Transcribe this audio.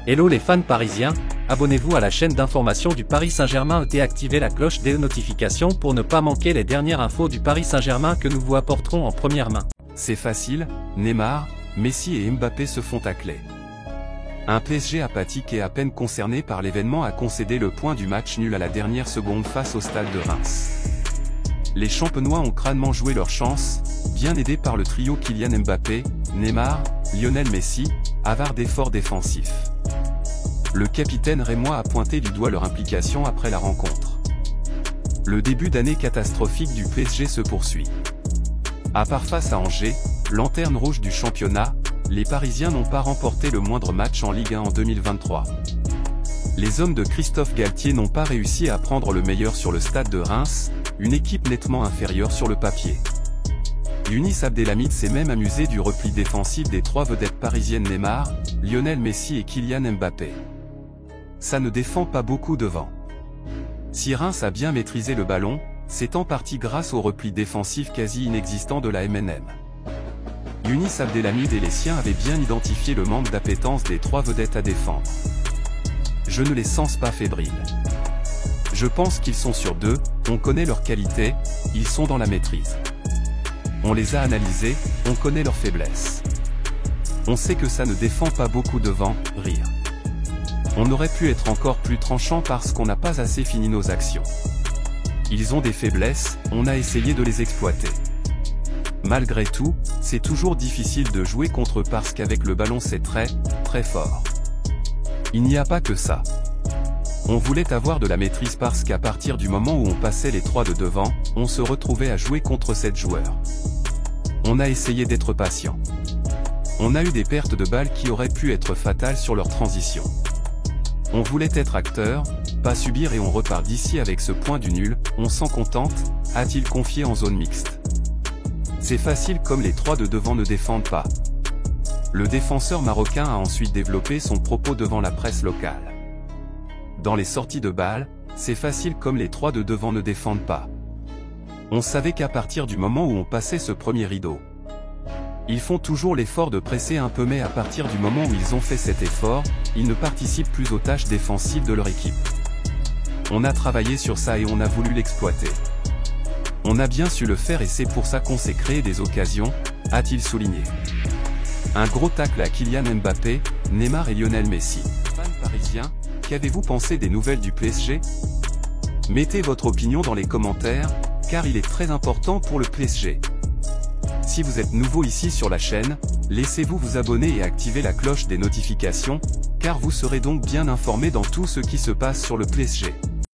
Hello les fans parisiens, abonnez-vous à la chaîne d'information du Paris Saint-Germain et activez la cloche des notifications pour ne pas manquer les dernières infos du Paris Saint-Germain que nous vous apporterons en première main. C'est facile, Neymar, Messi et Mbappé se font tacler. Un PSG apathique et à peine concerné par l'événement a concédé le point du match nul à la dernière seconde face au stade de Reims. Les Champenois ont crânement joué leur chance, bien aidés par le trio Kylian Mbappé, Neymar, Lionel Messi, avare d'efforts défensifs. Le capitaine rémois a pointé du doigt leur implication après la rencontre. Le début d'année catastrophique du PSG se poursuit. À part face à Angers, lanterne rouge du championnat, les Parisiens n'ont pas remporté le moindre match en Ligue 1 en 2023. Les hommes de Christophe Galtier n'ont pas réussi à prendre le meilleur sur le stade de Reims, une équipe nettement inférieure sur le papier. Younis Abdelhamid s'est même amusé du repli défensif des trois vedettes parisiennes Neymar, Lionel Messi et Kylian Mbappé. Ça ne défend pas beaucoup devant. Si Reims a bien maîtrisé le ballon, c'est en partie grâce au repli défensif quasi inexistant de la MNM. Younis Abdelhamid et les siens avaient bien identifié le manque d'appétence des trois vedettes à défendre. Je ne les sens pas fébriles. Je pense qu'ils sont sur deux, on connaît leurs qualités, ils sont dans la maîtrise. On les a analysés, on connaît leurs faiblesses. On sait que ça ne défend pas beaucoup devant, rire. On aurait pu être encore plus tranchant parce qu'on n'a pas assez fini nos actions. Ils ont des faiblesses, on a essayé de les exploiter. Malgré tout, c'est toujours difficile de jouer contre eux parce qu'avec le ballon c'est très fort. Il n'y a pas que ça. On voulait avoir de la maîtrise parce qu'à partir du moment où on passait les trois de devant, on se retrouvait à jouer contre 7 joueurs. On a essayé d'être patient. On a eu des pertes de balles qui auraient pu être fatales sur leur transition. On voulait être acteur, pas subir et on repart d'ici avec ce point du nul, on s'en contente, a-t-il confié en zone mixte. C'est facile comme les trois de devant ne défendent pas. Le défenseur marocain a ensuite développé son propos devant la presse locale. Dans les sorties de balles, c'est facile comme les trois de devant ne défendent pas. On savait qu'à partir du moment où on passait ce premier rideau, ils font toujours l'effort de presser un peu mais à partir du moment où ils ont fait cet effort, ils ne participent plus aux tâches défensives de leur équipe. On a travaillé sur ça et on a voulu l'exploiter. On a bien su le faire et c'est pour ça qu'on s'est créé des occasions, a-t-il souligné. Un gros tacle à Kylian Mbappé, Neymar et Lionel Messi. Fans parisiens, qu'avez-vous pensé des nouvelles du PSG? Mettez votre opinion dans les commentaires, car il est très important pour le PSG. Si vous êtes nouveau ici sur la chaîne, laissez-vous vous abonner et activer la cloche des notifications, car vous serez donc bien informé dans tout ce qui se passe sur le PSG.